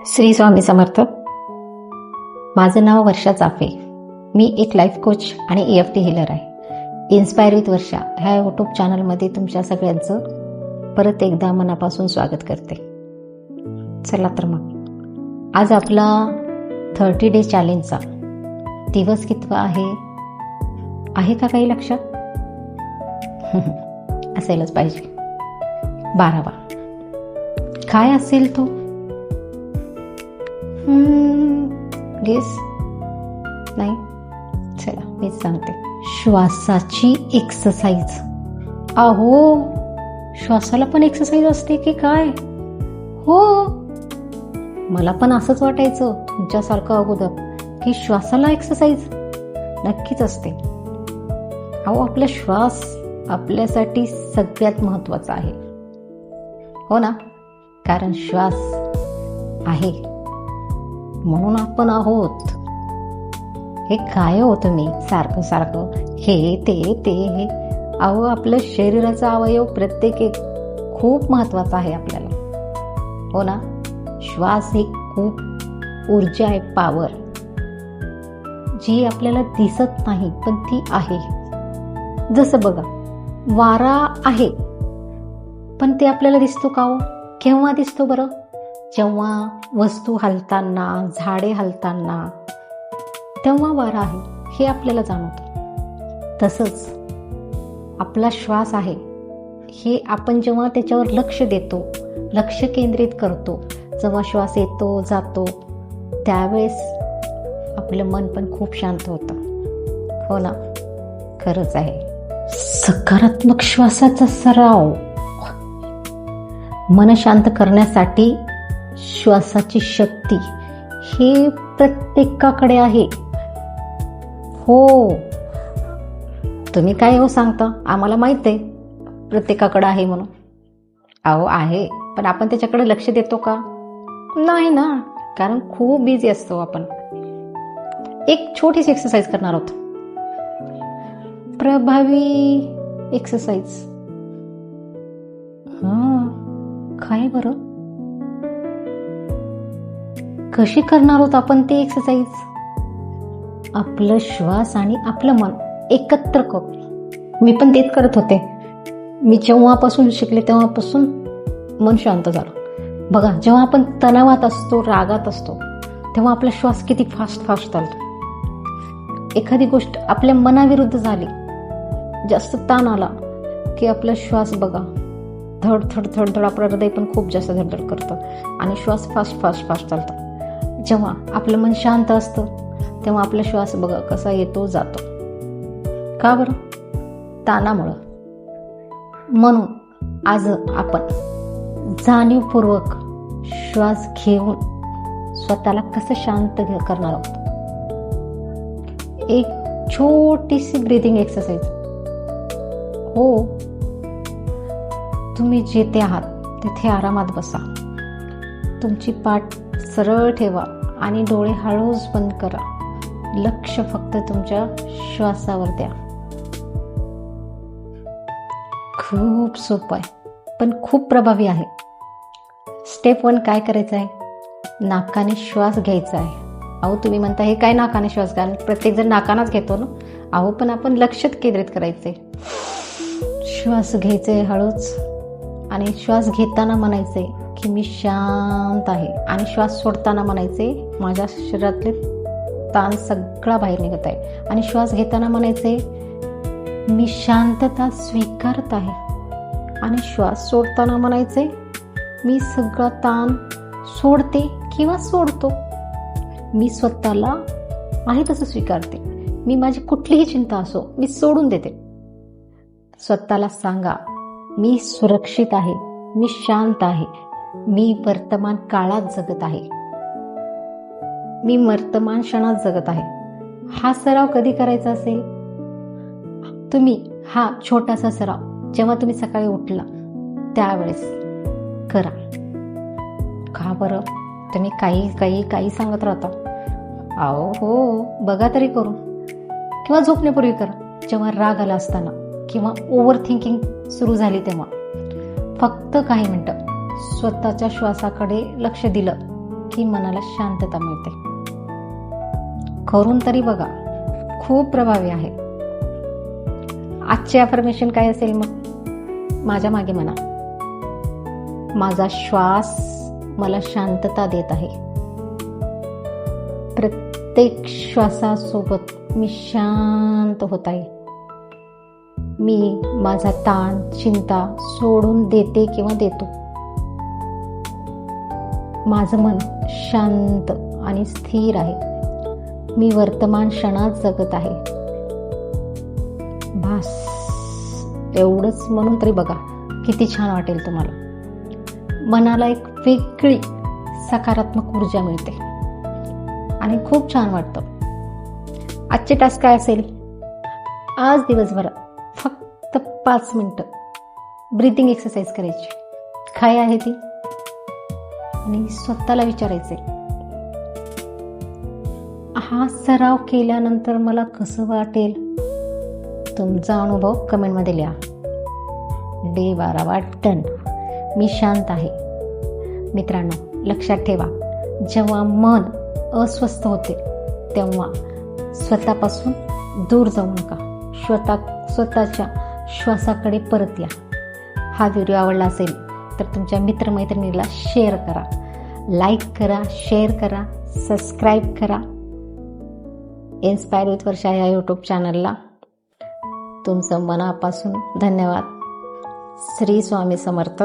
श्री स्वामी समर्थ. माझं नाव वर्षा चाफे. मी एक life coach आणि EFT हीलर आहे. इन्स्पायर विथ वर्षा ह्या यूट्यूब चॅनलमध्ये तुमच्या सगळ्यांचं परत एकदा मनापासून स्वागत करते. चला तर मग आज आपला 30 डे चॅलेंजचा दिवस कितवा आहे का काही लक्षात? असेलच पाहिजे. 12वा. काय असेल तो? गेस नाही. चला मीच सांगते. श्वासाची एक्सरसाइज. अहो, श्वासाला पण एक्सरसाइज असते की काय? हो, मला पण असंच वाटायचं तुमच्यासारखं अगोदर की श्वासाला एक्सरसाइज नक्कीच असते. अहो, आपला श्वास आपल्यासाठी सगळ्यात महत्वाचा आहे, हो ना? कारण श्वास आहे म्हणून आपण आहोत. हे काय होतं मी सारखं सारखं हे ते हे. अहो, आपलं शरीराचा अवयव प्रत्येक एक खूप महत्वाचा आहे आपल्याला, हो ना? श्वास ही खूप ऊर्जा आहे, पॉवर, जी आपल्याला दिसत नाही पण ती आहे. जसं बघा, वारा आहे पण ते आपल्याला दिसतो का हो? केव्हा दिसतो बरं? जेव्हा वस्तू हलताना, झाडे हलताना, तेव्हा वारा आहे हे आपल्याला जाणवतं. तसंच आपला श्वास आहे हे आपण जेव्हा त्याच्यावर लक्ष देतो, लक्ष केंद्रित करतो, जेव्हा श्वास येतो जातो, त्यावेळेस आपलं मन पण खूप शांत होतं, हो ना? खरंच आहे. सकारात्मक श्वासाचा सराव. मन शांत करण्यासाठी श्वासाची शक्ती हे प्रत्येकाकडे आहे. हो, तुम्ही काय हो सांगता? आम्हाला माहित आहे प्रत्येकाकडे आहे म्हणून. अहो आहे, पण आपण त्याच्याकडे लक्ष देतो का? नाही ना, कारण खूप बिझी असतो आपण. एक छोटीशी एक्सरसाइज करणार आहोत, प्रभावी एक्सरसाइज. काय बरं? कशी करणार आहोत आपण ती एक्सरसाइज? आपलं श्वास आणि आपलं मन एकत्र करू. मी पण तेच करत होते. मी जेव्हापासून शिकले तेव्हापासून मन शांत झालं. बघा, जेव्हा आपण तणावात असतो, रागात असतो, तेव्हा आपला श्वास किती फास्ट चालतो. एखादी गोष्ट आपल्या मनाविरुद्ध झाली, जास्त ताण आला की आपला श्वास बघा, धड थड थड थड, आपलं हृदय पण खूप जास्त धडधड करतं आणि श्वास फास्ट चालतो. जेव्हा आपलं मन शांत असतं तेव्हा आपला श्वास बघा कसा येतो जातो. का बरं? ताणामुळं. म्हणून आज आपण जाणीवपूर्वक श्वास घेऊन स्वतःला कसं शांत करणार आहोत. एक छोटीशी ब्रीदिंग एक्सरसाइज. हो, तुम्ही जेथे आहात तिथे आरामात बसा. तुमची पाठ सरळ ठेवा आणि डोळे हळूच बंद करा. लक्ष फक्त तुमच्या श्वासावर द्या. खूप सोपं आहे पण खूप प्रभावी आहे. स्टेप 1 काय करायचं आहे? नाकाने श्वास घ्यायचा आहे. अहो, तुम्ही म्हणता हे काय नाकाने श्वास घ्या? प्रत्येक जण नाकानच घेतो ना. अहो, पण आपण लक्ष केंद्रित करायचंय. श्वास घ्यायचे हळूच आणि श्वास घेताना म्हणायचे की मी शांत आहे, आणि श्वास सोडताना म्हणायचे माझ्या शरीरातले ताण सगळा बाहेर निघत आहे, आणि श्वास घेताना म्हणायचे मी शांतता स्वीकारत आहे, आणि श्वास सोडताना म्हणायचे मी सगळा ताण सोडते किंवा सोडतो. मी स्वतःला आहे तसं स्वीकारते. मी माझी कुठलीही चिंता असो मी सोडून देते. स्वतःला सांगा मी सुरक्षित आहे, मी शांत आहे, मी वर्तमान काळात जगत आहे, मी वर्तमान क्षणात जगत आहे. हा सराव कधी करायचा असेल? तुम्ही हा छोटासा सराव जेव्हा तुम्ही सकाळी उठला त्यावेळेस करा. का बरं? तुम्ही काही सांगत राहता. अहो हो, बघा तरी करून, किंवा झोपण्यापूर्वी करा. जेव्हा राग आला असताना किंवा ओव्हर थिंकिंग सुरू झाली तेव्हा फक्त काही मिनिटं स्वतःच्या श्वासाकडे लक्ष दिलं की मनाला शांतता मिळते. करून तरी बघा, खूप प्रभावी आहे. आजचे अफर्मेशन काय असेल मग? माझ्या मागे म्हणा, माझा श्वास मला शांतता देत आहे. प्रत्येक श्वासासोबत मी शांत होत आहे. मी माझा ताण, चिंता सोडून देते किंवा देतो. माझं मन शांत आणि स्थिर आहे. मी वर्तमान क्षणात जगत आहे. बस एवढंच म्हणून तरी बघा किती छान वाटेल तुम्हाला. मनाला एक वेगळी सकारात्मक ऊर्जा मिळते आणि खूप छान वाटतं. आजचे टास्क काय असेल? आज दिवसभरात फक्त 5 मिनिटं ब्रीथिंग एक्सरसाइज करायची. काय आहे ती? आणि स्वतःला विचारायचे, हा सराव केल्यानंतर मला कसं वाटेल? तुमचा अनुभव कमेंटमध्ये लिहा. Day 12 done. मी शांत आहे. मित्रांनो, लक्षात ठेवा, जेव्हा मन अस्वस्थ होते तेव्हा स्वतःपासून दूर जाऊ नका. स्वतःच्या श्वासाकडे परत या. हा व्हिडिओ आवडला असेल तर तुमच्या मित्रमैत्रिणीला शेअर करा, लाईक करा, शेअर करा, सबस्क्राईब करा. इन्स्पायर विथ वर्षा या यूट्यूब चॅनलला तुमचं मनापासून धन्यवाद. श्री स्वामी समर्थ.